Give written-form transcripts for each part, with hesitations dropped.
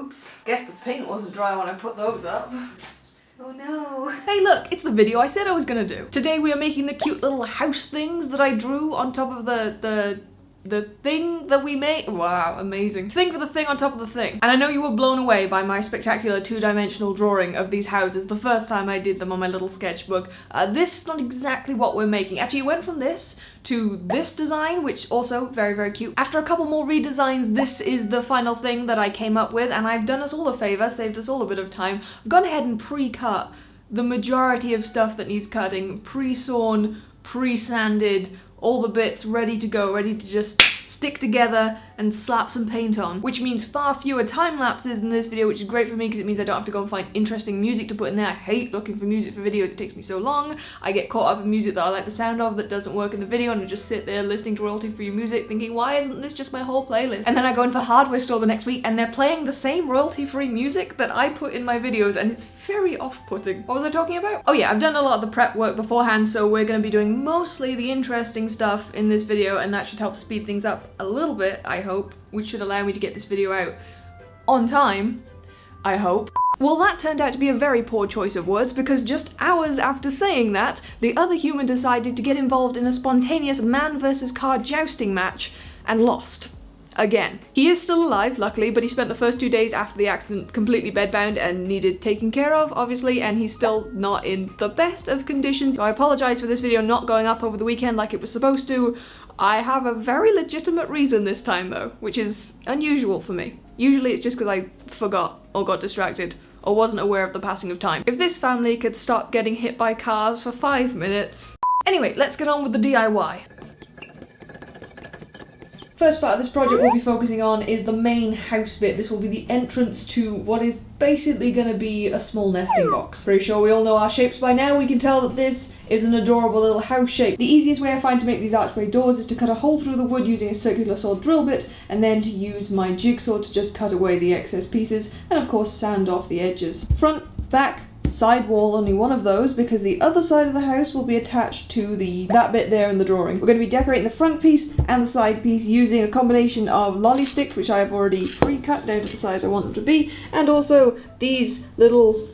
Oops. Guess the paint wasn't dry when I put those up. Oh no. Hey look, it's the video I said I was gonna do. Today we are making the cute little house things that I drew on top of the thing that we made. Wow, amazing. Thing for the thing on top of the thing. And I know you were blown away by my spectacular two-dimensional drawing of these houses the first time I did them on my little sketchbook. This is not exactly what we're making. Actually, it went from this to this design, which also very, very cute. After a couple more redesigns, this is the final thing that I came up with, and I've done us all a favor, saved us all a bit of time. I've gone ahead and pre-cut the majority of stuff that needs cutting, pre-sawn, pre-sanded, all the bits ready to go, ready to just stick together and slap some paint on, which means far fewer time lapses in this video, which is great for me because it means I don't have to go and find interesting music to put in there. I hate looking for music for videos, it takes me so long. I get caught up in music that I like the sound of that doesn't work in the video, and I just sit there listening to royalty-free music thinking, why isn't this just my whole playlist? And then I go into the hardware store the next week and they're playing the same royalty-free music that I put in my videos, and it's very off-putting. What was I talking about? Oh yeah, I've done a lot of the prep work beforehand, so we're going to be doing mostly the interesting stuff in this video, and that should help speed things up a little bit, I hope, which should allow me to get this video out on time, I hope. Well, that turned out to be a very poor choice of words, because just hours after saying that, the other human decided to get involved in a spontaneous man versus car jousting match and lost. Again. He is still alive, luckily, but he spent the first 2 days after the accident completely bedbound and needed taken care of, obviously, and he's still not in the best of conditions. So I apologize for this video not going up over the weekend like it was supposed to. I have a very legitimate reason this time though, which is unusual for me. Usually it's just because I forgot or got distracted or wasn't aware of the passing of time. If this family could stop getting hit by cars for 5 minutes. Anyway, let's get on with the DIY. First part of this project we'll be focusing on is the main house bit. This will be the entrance to what is basically going to be a small nesting box. Pretty sure we all know our shapes by now. We can tell that this is an adorable little house shape. The easiest way I find to make these archway doors is to cut a hole through the wood using a circular saw drill bit, and then to use my jigsaw to just cut away the excess pieces, and of course sand off the edges. Front, back, side wall, only one of those, because the other side of the house will be attached to that bit there in the drawing. We're going to be decorating the front piece and the side piece using a combination of lolly sticks, which I have already pre-cut down to the size I want them to be, and also these little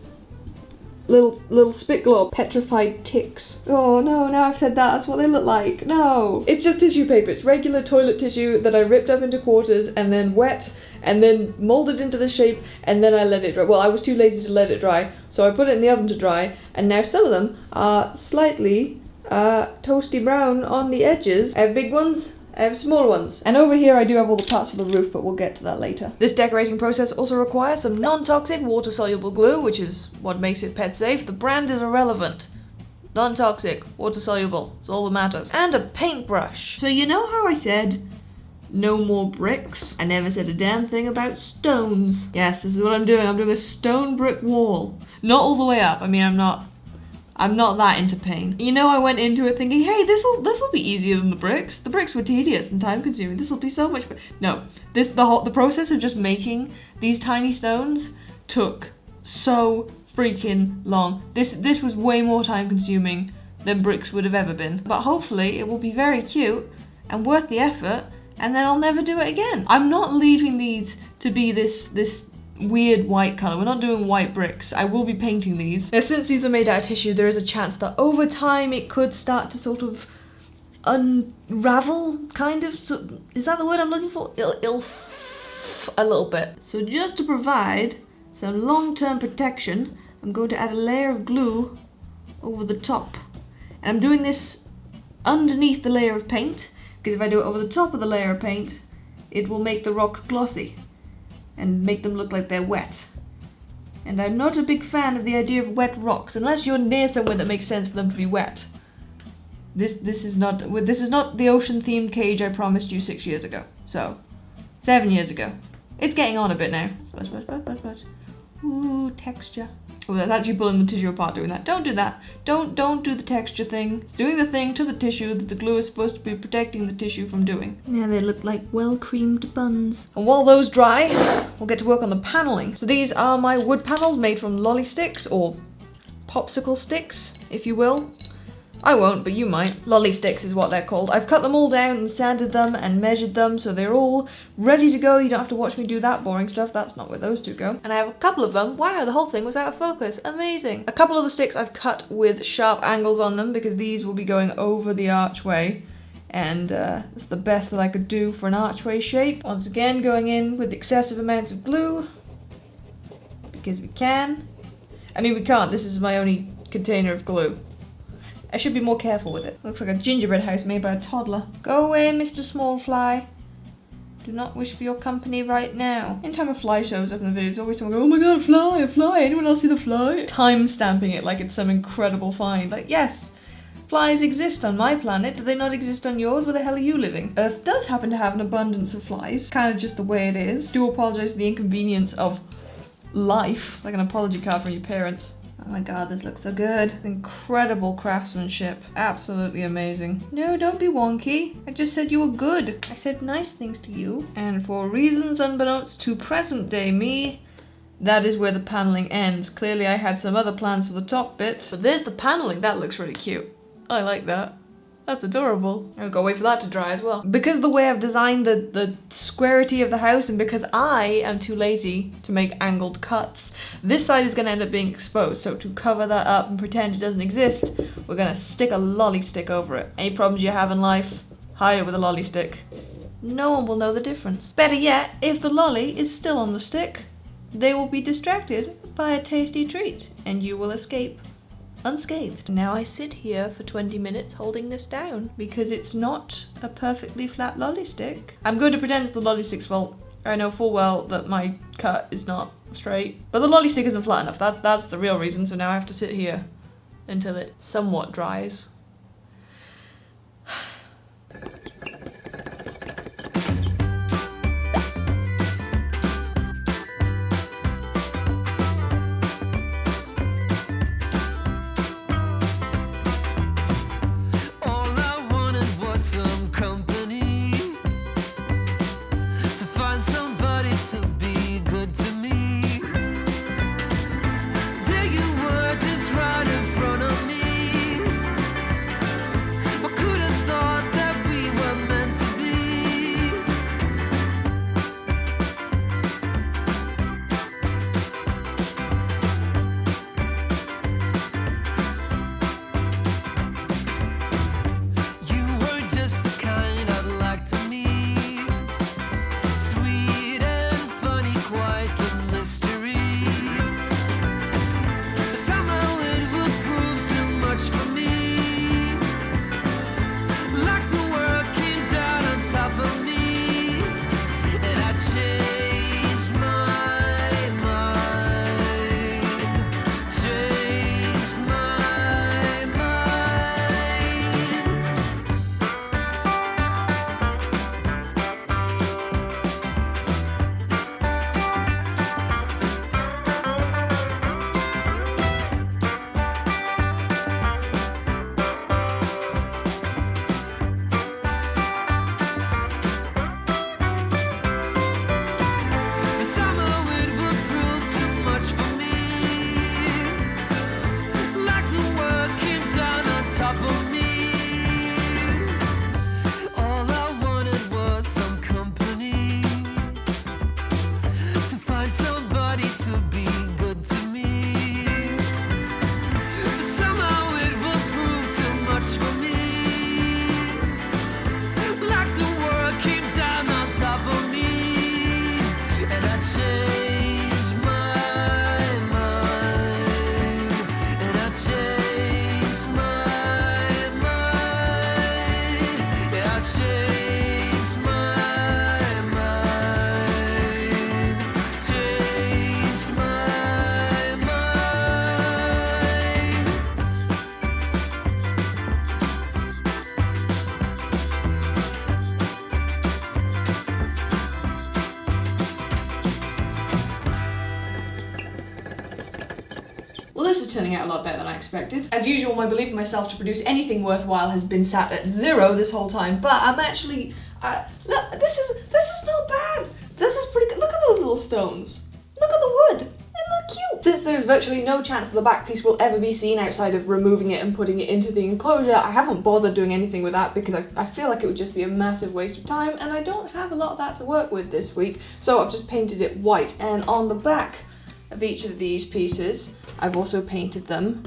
spit glob petrified ticks. Oh no, now I've said that, that's what they look like. No! It's just tissue paper. It's regular toilet tissue that I ripped up into quarters and then wet and then molded into the shape, and then I let it dry. Well, I was too lazy to let it dry, so I put it in the oven to dry, and now some of them are slightly toasty brown on the edges. I have big ones, I have small ones. And over here I do have all the parts for the roof, but we'll get to that later. This decorating process also requires some non-toxic water-soluble glue, which is what makes it pet safe. The brand is irrelevant. Non-toxic, water-soluble, it's all that matters. And a paintbrush. So you know how I said no more bricks? I never said a damn thing about stones. Yes, this is what I'm doing. I'm doing a stone brick wall. Not all the way up. I mean, I'm not that into paint. You know, I went into it thinking, hey, this'll be easier than the bricks. The bricks were tedious and time consuming. This'll be so much. No, the process of just making these tiny stones took so freaking long. This was way more time consuming than bricks would have ever been. But hopefully it will be very cute and worth the effort, and then I'll never do it again. I'm not leaving these to be this weird white colour. We're not doing white bricks. I will be painting these. Now, since these are made out of tissue, there is a chance that over time it could start to sort of unravel, kind of. So, is that the word I'm looking for? A little bit. So just to provide some long-term protection, I'm going to add a layer of glue over the top. And I'm doing this underneath the layer of paint, because if I do it over the top of the layer of paint, it will make the rocks glossy and make them look like they're wet. And I'm not a big fan of the idea of wet rocks, unless you're near somewhere that makes sense for them to be wet. This is not the ocean-themed cage I promised you 6 years ago. So, 7 years ago. It's getting on a bit now. Splash, splash, splash, splash, splash. Ooh, texture. Oh, that's actually pulling the tissue apart doing that. Don't do that. Don't do the texture thing. It's doing the thing to the tissue that the glue is supposed to be protecting the tissue from doing. Yeah, they look like well-creamed buns. And while those dry, we'll get to work on the paneling. So these are my wood panels made from lolly sticks, or popsicle sticks, if you will. I won't, but you might. Lolly sticks is what they're called. I've cut them all down and sanded them and measured them so they're all ready to go. You don't have to watch me do that boring stuff. That's not where those two go. And I have a couple of them. Wow, the whole thing was out of focus. Amazing. A couple of the sticks I've cut with sharp angles on them because these will be going over the archway. And it's the best that I could do for an archway shape. Once again, going in with excessive amounts of glue. Because we can. I mean, we can't. This is my only container of glue. I should be more careful with it. Looks like a gingerbread house made by a toddler. Go away, Mr. Small Fly. Do not wish for your company right now. Anytime a fly shows up in the video, there's always someone going, oh my god, a fly, anyone else see the fly? Time stamping it like it's some incredible find. Like, yes, flies exist on my planet. Do they not exist on yours? Where the hell are you living? Earth does happen to have an abundance of flies. Kind of just the way it is. Do apologize for the inconvenience of life. Like an apology card from your parents. Oh my god, this looks so good. Incredible craftsmanship. Absolutely amazing. No, don't be wonky. I just said you were good. I said nice things to you. And for reasons unbeknownst to present day me, that is where the paneling ends. Clearly I had some other plans for the top bit. But there's the paneling. That looks really cute. I like that. That's adorable. I'll go wait for that to dry as well. Because the way I've designed the squarity of the house and because I am too lazy to make angled cuts, this side is going to end up being exposed. So to cover that up and pretend it doesn't exist, we're going to stick a lolly stick over it. Any problems you have in life, hide it with a lolly stick. No one will know the difference. Better yet, if the lolly is still on the stick, they will be distracted by a tasty treat and you will escape unscathed. Now I sit here for 20 minutes holding this down because it's not a perfectly flat lolly stick. I'm going to pretend it's the lolly stick's fault. I know full well that my cut is not straight, but the lolly stick isn't flat enough. That's the real reason, so now I have to sit here until it somewhat dries. This is turning out a lot better than I expected. As usual, my belief in myself to produce anything worthwhile has been sat at 0 this whole time, but I'm actually, look, this is not bad. This is pretty good. Look at those little stones. Look at the wood. Isn't that cute? Since there's virtually no chance the back piece will ever be seen outside of removing it and putting it into the enclosure, I haven't bothered doing anything with that because I feel like it would just be a massive waste of time, and I don't have a lot of that to work with this week, so I've just painted it white. And on the back of each of these pieces, I've also painted them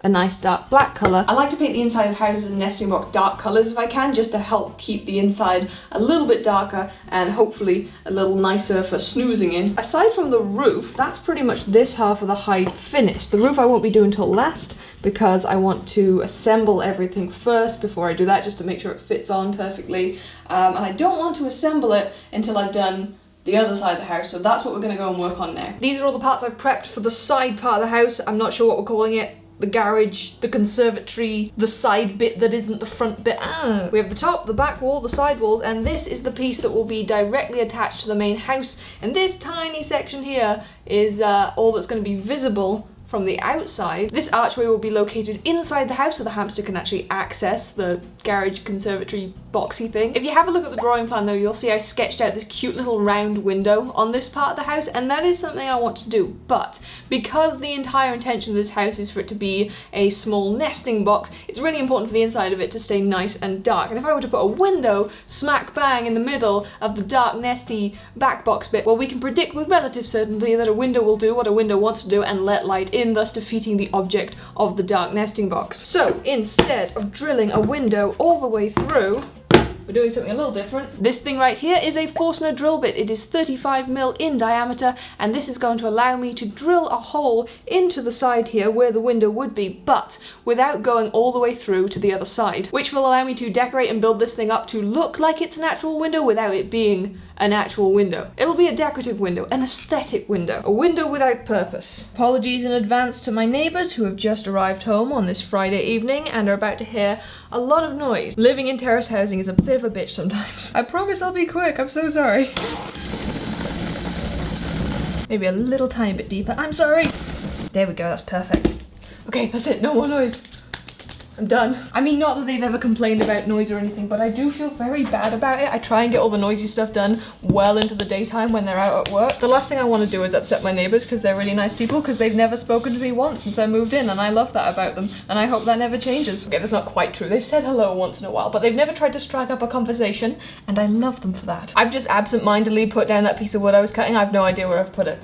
a nice dark black colour. I like to paint the inside of houses and nesting box dark colours if I can, just to help keep the inside a little bit darker and hopefully a little nicer for snoozing in. Aside from the roof, that's pretty much this half of the hide finished. The roof I won't be doing till last because I want to assemble everything first before I do that, just to make sure it fits on perfectly. And I don't want to assemble it until I've done the other side of the house, so that's what we're going to go and work on now. These are all the parts I've prepped for the side part of the house. I'm not sure what we're calling it. The garage, the conservatory, the side bit that isn't the front bit. We have the top, the back wall, the side walls, and this is the piece that will be directly attached to the main house. And this tiny section here is all that's going to be visible from the outside. This archway will be located inside the house so the hamster can actually access the garage conservatory boxy thing. If you have a look at the drawing plan though, you'll see I sketched out this cute little round window on this part of the house, and that is something I want to do. But because the entire intention of this house is for it to be a small nesting box, it's really important for the inside of it to stay nice and dark. And if I were to put a window smack bang in the middle of the dark nesty back box bit, well, we can predict with relative certainty that a window will do what a window wants to do and let light in, thus defeating the object of the dark nesting box. So instead of drilling a window all the way through, we're doing something a little different. This thing right here is a Forstner drill bit. It is 35mm in diameter, and this is going to allow me to drill a hole into the side here where the window would be, but without going all the way through to the other side, which will allow me to decorate and build this thing up to look like it's an actual window without it being an actual window. It'll be a decorative window, an aesthetic window, a window without purpose. Apologies in advance to my neighbours who have just arrived home on this Friday evening and are about to hear a lot of noise. Living in terrace housing is a bit of a bitch sometimes. I promise I'll be quick, I'm so sorry. Maybe a little tiny bit deeper, I'm sorry. There we go, that's perfect. Okay, that's it, no more noise. I'm done. I mean, not that they've ever complained about noise or anything, but I do feel very bad about it. I try and get all the noisy stuff done well into the daytime when they're out at work. The last thing I want to do is upset my neighbours because they're really nice people, because they've never spoken to me once since I moved in, and I love that about them, and I hope that never changes. Okay, that's not quite true. They've said hello once in a while, but they've never tried to strike up a conversation, and I love them for that. I've just absent-mindedly put down that piece of wood I was cutting. I have no idea where I've put it.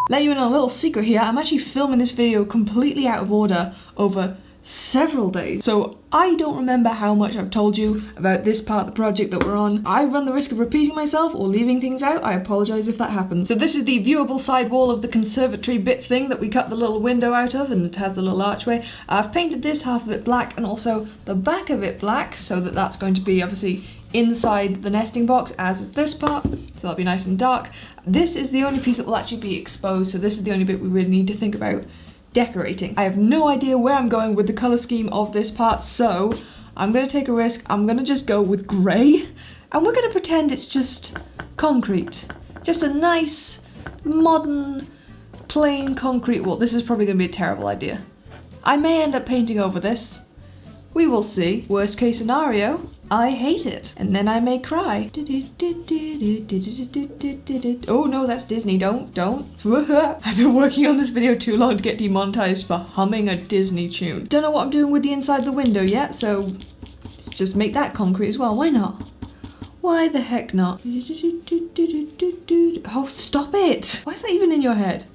Let you in on a little secret here. I'm actually filming this video completely out of order over several days, so I don't remember how much I've told you about this part of the project that we're on. I run the risk of repeating myself or leaving things out. I apologise if that happens. So this is the viewable side wall of the conservatory bit thing that we cut the little window out of, and it has the little archway. I've painted this half of it black and also the back of it black, so that that's going to be obviously inside the nesting box, as is this part, so that'll be nice and dark. This is the only piece that will actually be exposed, so this is the only bit we really need to think about decorating. I have no idea where I'm going with the colour scheme of this part, so I'm going to take a risk. I'm going to just go with grey, and we're going to pretend it's just concrete. Just a nice, modern, plain concrete wall. This is probably going to be a terrible idea. I may end up painting over this. We will see. Worst case scenario, I hate it. And then I may cry. Oh no, that's Disney. Don't. I've been working on this video too long to get demonetized for humming a Disney tune. Don't know what I'm doing with the inside of the window yet, so let's just make that concrete as well. Why not? Why the heck not? Oh, stop it. Why is that even in your head?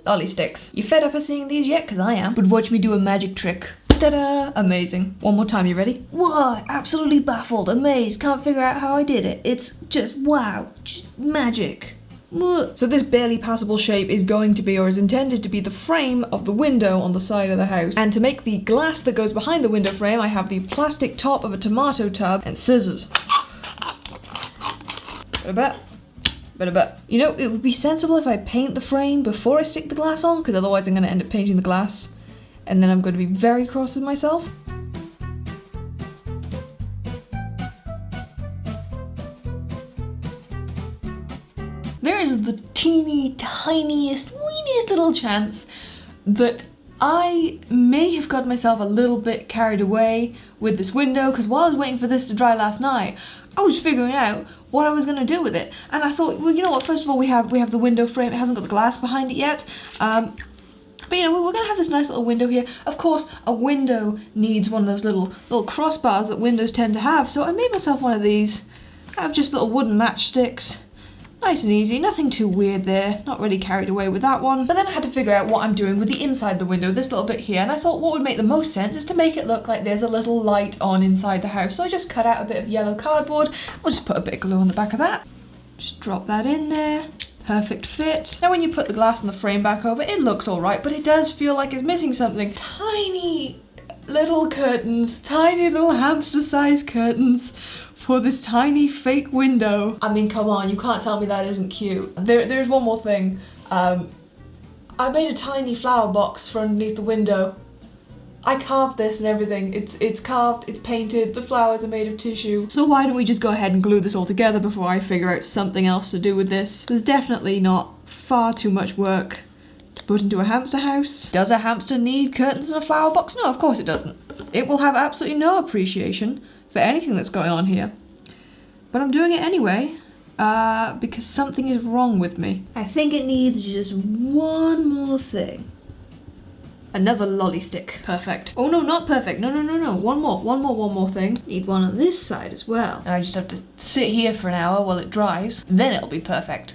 Ollie sticks. You fed up of seeing these yet? Because I am. But watch me do a magic trick. Ta-da! Amazing. One more time, you ready? What? Absolutely baffled, amazed, can't figure out how I did it. It's just wow, just magic. So this barely passable shape is going to be, or is intended to be, the frame of the window on the side of the house. And to make the glass that goes behind the window frame, I have the plastic top of a tomato tub and scissors. You know, it would be sensible if I paint the frame before I stick the glass on, because otherwise I'm going to end up painting the glass, and then I'm going to be very cross with myself. There is the teeny tiniest, weeniest little chance that I may have got myself a little bit carried away with this window, because while I was waiting for this to dry last night, I was figuring out what I was going to do with it. And I thought, well, you know what, first of all, we have the window frame, it hasn't got the glass behind it yet. But you know, we're gonna have this nice little window here. Of course, a window needs one of those little crossbars that windows tend to have, so I made myself one of these. I have just little wooden matchsticks. Nice and easy, nothing too weird there, not really carried away with that one. But then I had to figure out what I'm doing with the inside the window, this little bit here, and I thought what would make the most sense is to make it look like there's a little light on inside the house. So I just cut out a bit of yellow cardboard, I'll just put a bit of glue on the back of that. Just drop that in there, perfect fit. Now when you put the glass and the frame back over, it looks alright, but it does feel like it's missing something. Tiny little curtains, tiny little hamster-sized curtains for this tiny fake window. I mean, come on, you can't tell me that isn't cute. There's one more thing. I made a tiny flower box for underneath the window. I carved this and everything. It's carved, it's painted, the flowers are made of tissue. So why don't we just go ahead and glue this all together before I figure out something else to do with this? There's definitely not far too much work to put into a hamster house. Does a hamster need curtains and a flower box? No, of course it doesn't. It will have absolutely no appreciation for anything that's going on here. But I'm doing it anyway, because something is wrong with me. I think it needs just one more thing. Another lolly stick. Perfect. Oh no, not perfect. No. One more thing. Need one on this side as well. Now I just have to sit here for an hour while it dries. Then it'll be perfect.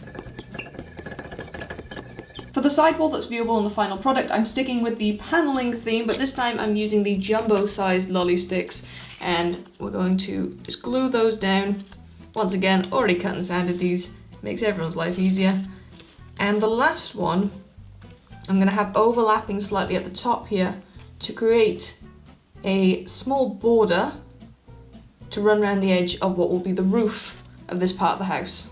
For the sidewall that's viewable in the final product, I'm sticking with the paneling theme, but this time I'm using the jumbo-sized lolly sticks, and we're going to just glue those down. Once again, already cut and sanded these, makes everyone's life easier. And the last one, I'm going to have overlapping slightly at the top here to create a small border to run around the edge of what will be the roof of this part of the house.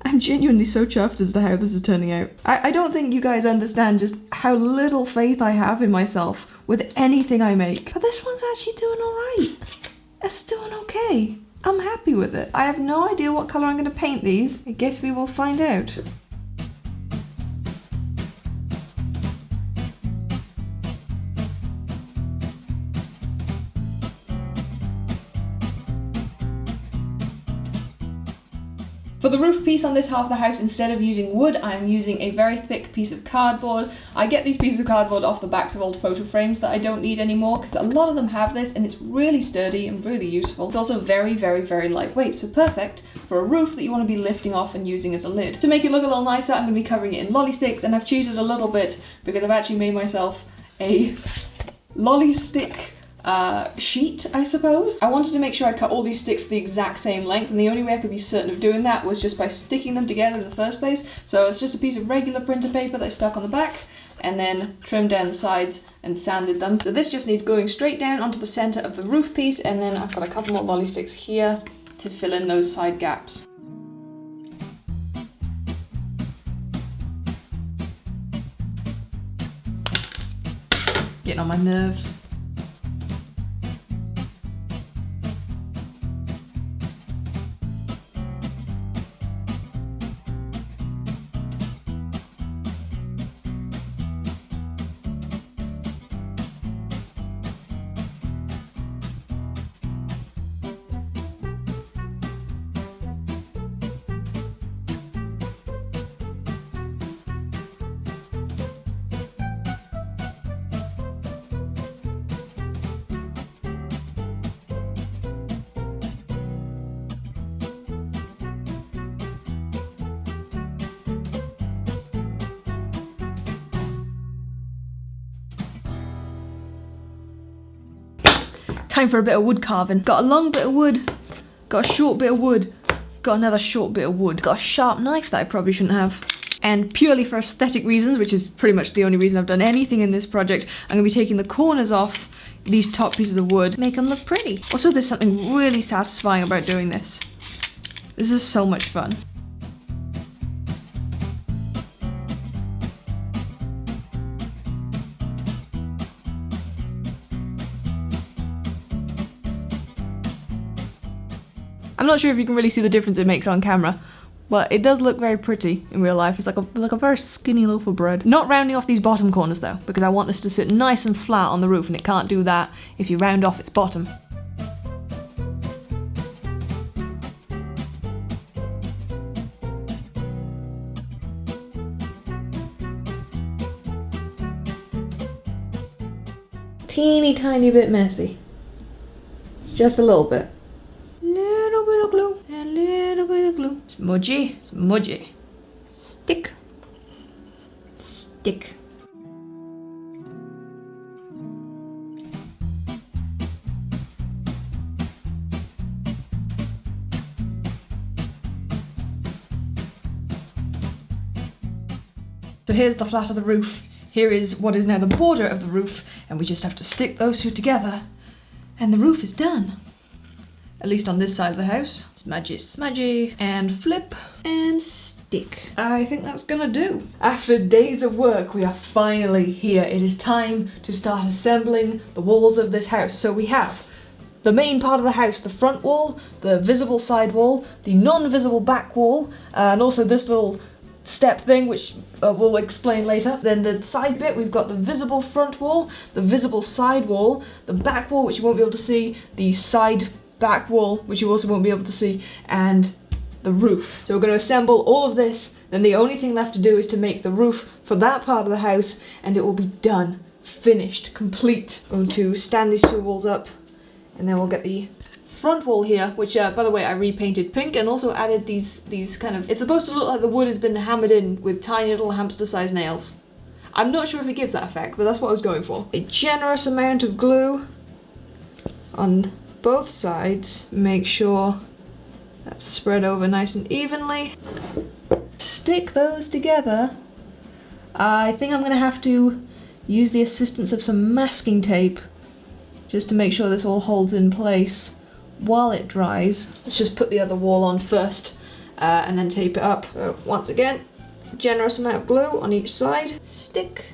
I'm genuinely so chuffed as to how this is turning out. I don't think you guys understand just how little faith I have in myself with anything I make. But this one's actually doing alright. It's doing okay. I'm happy with it. I have no idea what colour I'm going to paint these. I guess we will find out. For the roof piece on this half of the house, instead of using wood, I am using a very thick piece of cardboard. I get these pieces of cardboard off the backs of old photo frames that I don't need anymore, because a lot of them have this and it's really sturdy and really useful. It's also very lightweight, so perfect for a roof that you want to be lifting off and using as a lid. To make it look a little nicer, I'm going to be covering it in lolly sticks, and I've cheated a little bit because I've actually made myself a lolly stick sheet, I suppose. I wanted to make sure I cut all these sticks the exact same length, and the only way I could be certain of doing that was just by sticking them together in the first place. So it's just a piece of regular printer paper that I stuck on the back and then trimmed down the sides and sanded them. So this just needs going straight down onto the center of the roof piece, and then I've got a couple more lolly sticks here to fill in those side gaps. Getting on my nerves. Time for a bit of wood carving. Got a long bit of wood, got a short bit of wood, got another short bit of wood, got a sharp knife that I probably shouldn't have. And purely for aesthetic reasons, which is pretty much the only reason I've done anything in this project, I'm going to be taking the corners off these top pieces of wood, make them look pretty. Also, there's something really satisfying about doing this. This is so much fun. I'm not sure if you can really see the difference it makes on camera, but it does look very pretty in real life. It's like a very skinny loaf of bread. Not rounding off these bottom corners though, because I want this to sit nice and flat on the roof, and it can't do that if you round off its bottom. teeny tiny bit messy. Just a little bit. Little bit of glue and little bit of glue. Smudgy, smudgy. Stick. Stick. So here's the flat of the roof. Here is what is now the border of the roof, and we just have to stick those two together, and the roof is done. At least on this side of the house. Smudgy, smudgy, and flip, and stick. I think that's gonna do. After days of work, we are finally here. It is time to start assembling the walls of this house. So we have the main part of the house, the front wall, the visible side wall, the non-visible back wall, and also this little step thing, which we'll explain later. Then the side bit, we've got the visible front wall, the visible side wall, the back wall, which you won't be able to see, the side back wall, which you also won't be able to see, and the roof. So we're going to assemble all of this, then the only thing left to do is to make the roof for that part of the house, and it will be done, finished, complete. I'm going to stand these two walls up, and then we'll get the front wall here, which by the way I repainted pink and also added these kind of, it's supposed to look like the wood has been hammered in with tiny little hamster sized nails. I'm not sure if it gives that effect, but that's what I was going for. A generous amount of glue on both sides, make sure that's spread over nice and evenly. Stick those together. I think I'm gonna have to use the assistance of some masking tape just to make sure this all holds in place while it dries. Let's just put the other wall on first and then tape it up. So once again, generous amount of glue on each side, stick.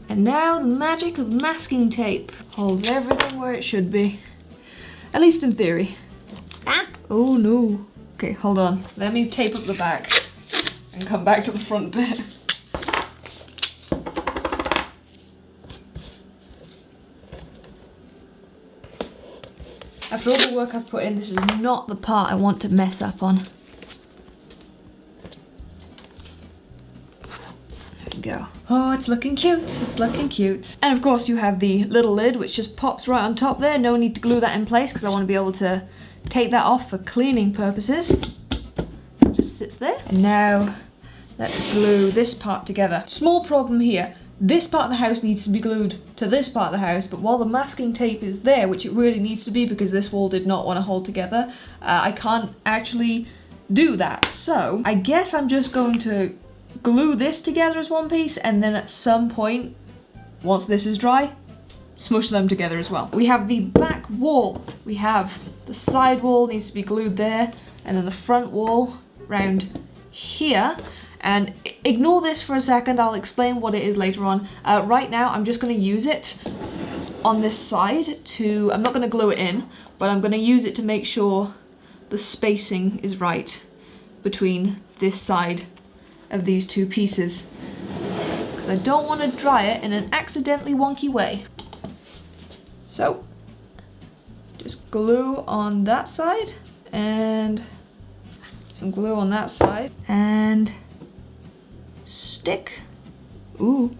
And now the magic of masking tape holds everything where it should be. At least in theory. Ah! Oh no. Okay, hold on. Let me tape up the back and come back to the front bit. After all the work I've put in, this is not the part I want to mess up on. There we go. Oh, it's looking cute. It's looking cute. And of course you have the little lid, which just pops right on top there. No need to glue that in place because I want to be able to take that off for cleaning purposes. It just sits there. And now let's glue this part together. Small problem here. This part of the house needs to be glued to this part of the house, but while the masking tape is there, which it really needs to be because this wall did not want to hold together, I can't actually do that. So I guess I'm just going to glue this together as one piece, and then at some point, once this is dry, smush them together as well. We have the back wall. We have the side wall needs to be glued there, and then the front wall round here. And ignore this for a second, I'll explain what it is later on. Right now, I'm just gonna use it on this side to, I'm not gonna glue it in, but I'm gonna use it to make sure the spacing is right between this side of these two pieces. Because I don't wanna dry it in an accidentally wonky way. So, just glue on that side, and some glue on that side, and stick. Ooh.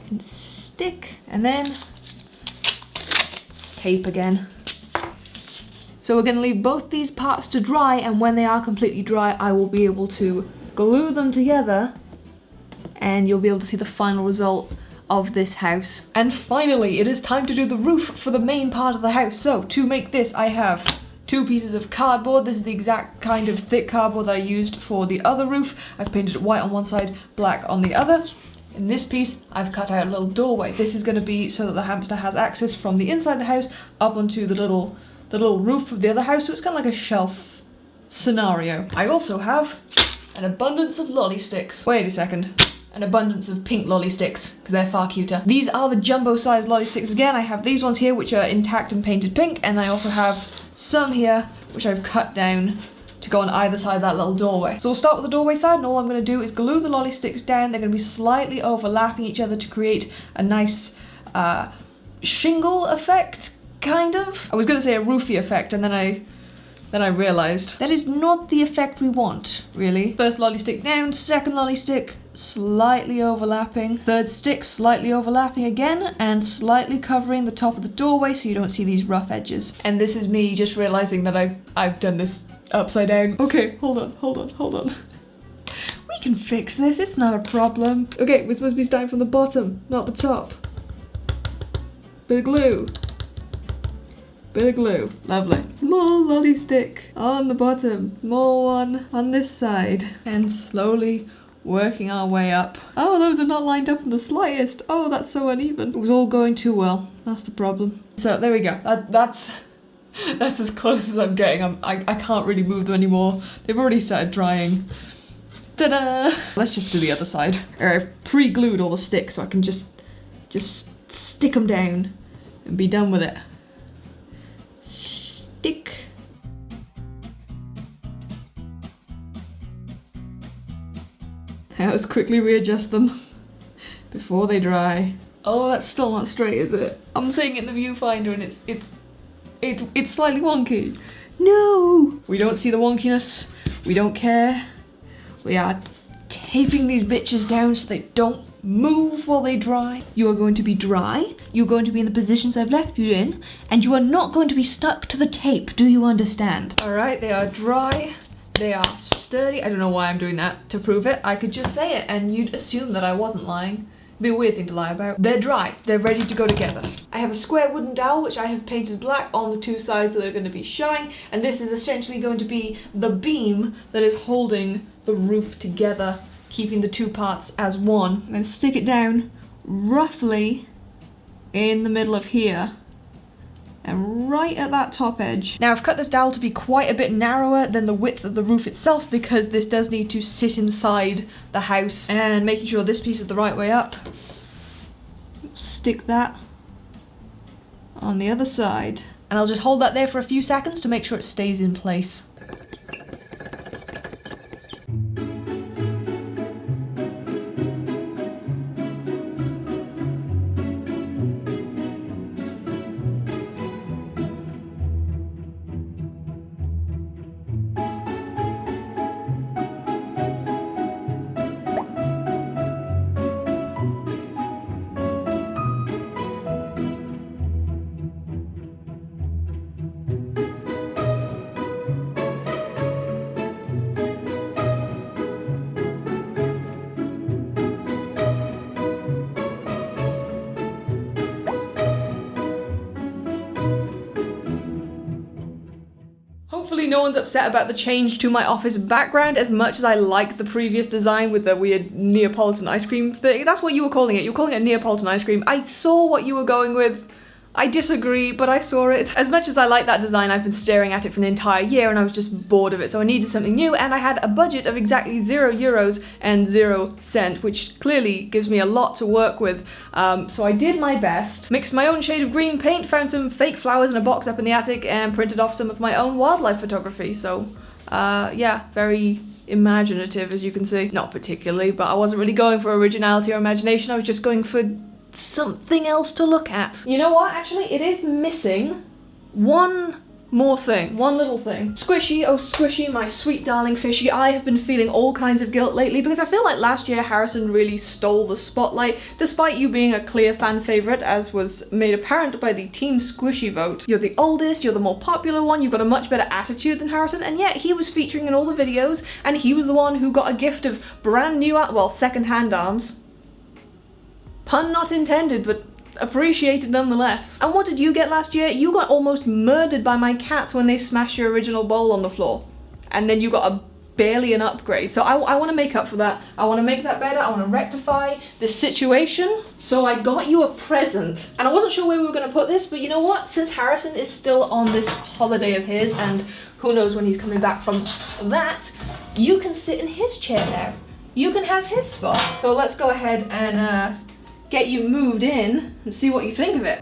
And stick. And then tape again. So we're going to leave both these parts to dry, and when they are completely dry, I will be able to glue them together, and you'll be able to see the final result of this house. And finally, it is time to do the roof for the main part of the house. So to make this, I have 2 pieces of cardboard. This is the exact kind of thick cardboard that I used for the other roof. I've painted it white on one side, black on the other. In this piece, I've cut out a little doorway. This is going to be so that the hamster has access from the inside the house up onto the little roof of the other house, so it's kind of like a shelf scenario. I also have an abundance of lolly sticks. Wait a second. An abundance of pink lolly sticks, because they're far cuter. These are the jumbo-sized lolly sticks again. I have these ones here, which are intact and painted pink, and I also have some here, which I've cut down to go on either side of that little doorway. So we'll start with the doorway side, and all I'm going to do is glue the lolly sticks down. They're going to be slightly overlapping each other to create a nice shingle effect, kind of. I was going to say a roofy effect, and then I then I realised that is not the effect we want, really. First lolly stick down, second lolly stick slightly overlapping, third stick slightly overlapping again, and slightly covering the top of the doorway so you don't see these rough edges. And this is me just realising that I've done this upside down. Okay, hold on. We can fix this, it's not a problem. Okay, we're supposed to be starting from the bottom, not the top. Bit of glue. Lovely. Small lolly stick on the bottom, small one on this side, and slowly working our way up. Oh, those are not lined up in the slightest. Oh, that's so uneven. It was all going too well. That's the problem. So there we go. That's as close as I'm getting. I can't really move them anymore. They've already started drying. Ta-da! Let's just do the other side. I've pre-glued all the sticks so I can just stick them down and be done with it. Stick. Now let's quickly readjust them before they dry. Oh, that's still not straight, is it? I'm seeing it in the viewfinder and it's slightly wonky. No! We don't see the wonkiness. We don't care. We are taping these bitches down so they don't move while they dry. You are going to be dry, you're going to be in the positions I've left you in, and you are not going to be stuck to the tape. Do you understand? Alright, they are dry, they are sturdy. I don't know why I'm doing that to prove it. I could just say it and you'd assume that I wasn't lying. It'd be a weird thing to lie about. They're dry, they're ready to go together. I have a square wooden dowel which I have painted black on the two sides that are going to be showing, and this is essentially going to be the beam that is holding the roof together, keeping the two parts as one. I'm going to stick it down roughly in the middle of here and right at that top edge. Now I've cut this dowel to be quite a bit narrower than the width of the roof itself because this does need to sit inside the house, and making sure this piece is the right way up. Stick that on the other side, and I'll just hold that there for a few seconds to make sure it stays in place. Hopefully no one's upset about the change to my office background as much as I like the previous design with the weird Neapolitan ice cream thing. That's what you were calling it. You were calling it Neapolitan ice cream. I saw what you were going with. I disagree, but I saw it. As much as I like that design, I've been staring at it for an entire year and I was just bored of it, so I needed something new, and I had a budget of exactly €0 and 0 cents, which clearly gives me a lot to work with. So I did my best, mixed my own shade of green paint, found some fake flowers in a box up in the attic, and printed off some of my own wildlife photography. So, yeah, very imaginative, as you can see. Not particularly, but I wasn't really going for originality or imagination, I was just going for something else to look at. You know what, actually, it is missing one more thing, one little thing. Squishy, oh Squishy, my sweet darling fishy, I have been feeling all kinds of guilt lately because I feel like last year Harrison really stole the spotlight, despite you being a clear fan favourite, as was made apparent by the Team Squishy vote. You're the oldest, you're the more popular one, you've got a much better attitude than Harrison, and yet he was featuring in all the videos, and he was the one who got a gift of brand new, well, second-hand arms. Pun not intended, but appreciated nonetheless. And what did you get last year? You got almost murdered by my cats when they smashed your original bowl on the floor. And then you got barely an upgrade. So I want to make up for that. I want to make that better. I want to rectify this situation. So I got you a present. And I wasn't sure where we were going to put this, but you know what? Since Harrison is still on this holiday of his, and who knows when he's coming back from that, you can sit in his chair now. You can have his spot. So let's go ahead and get you moved in and see what you think of it.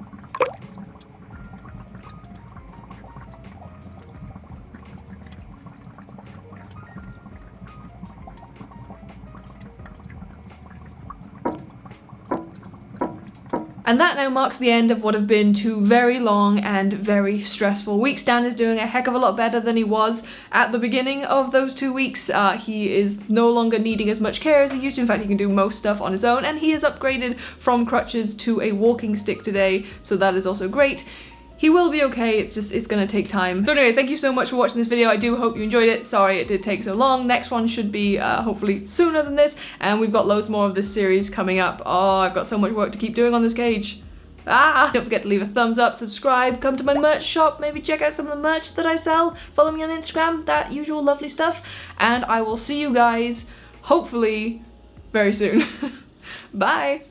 And that now marks the end of what have been 2 very long and very stressful weeks. Dan is doing a heck of a lot better than he was at the beginning of those 2 weeks. He is no longer needing as much care as he used to. In fact, he can do most stuff on his own, and he has upgraded from crutches to a walking stick today, so that is also great. He will be okay, it's gonna take time. So anyway, thank you so much for watching this video. I do hope you enjoyed it. Sorry it did take so long. Next one should be hopefully sooner than this, and we've got loads more of this series coming up. Oh, I've got so much work to keep doing on this cage. Don't forget to leave a thumbs up, subscribe, come to my merch shop, maybe check out some of the merch that I sell, follow me on Instagram, that usual lovely stuff, and I will see you guys, hopefully, very soon. Bye!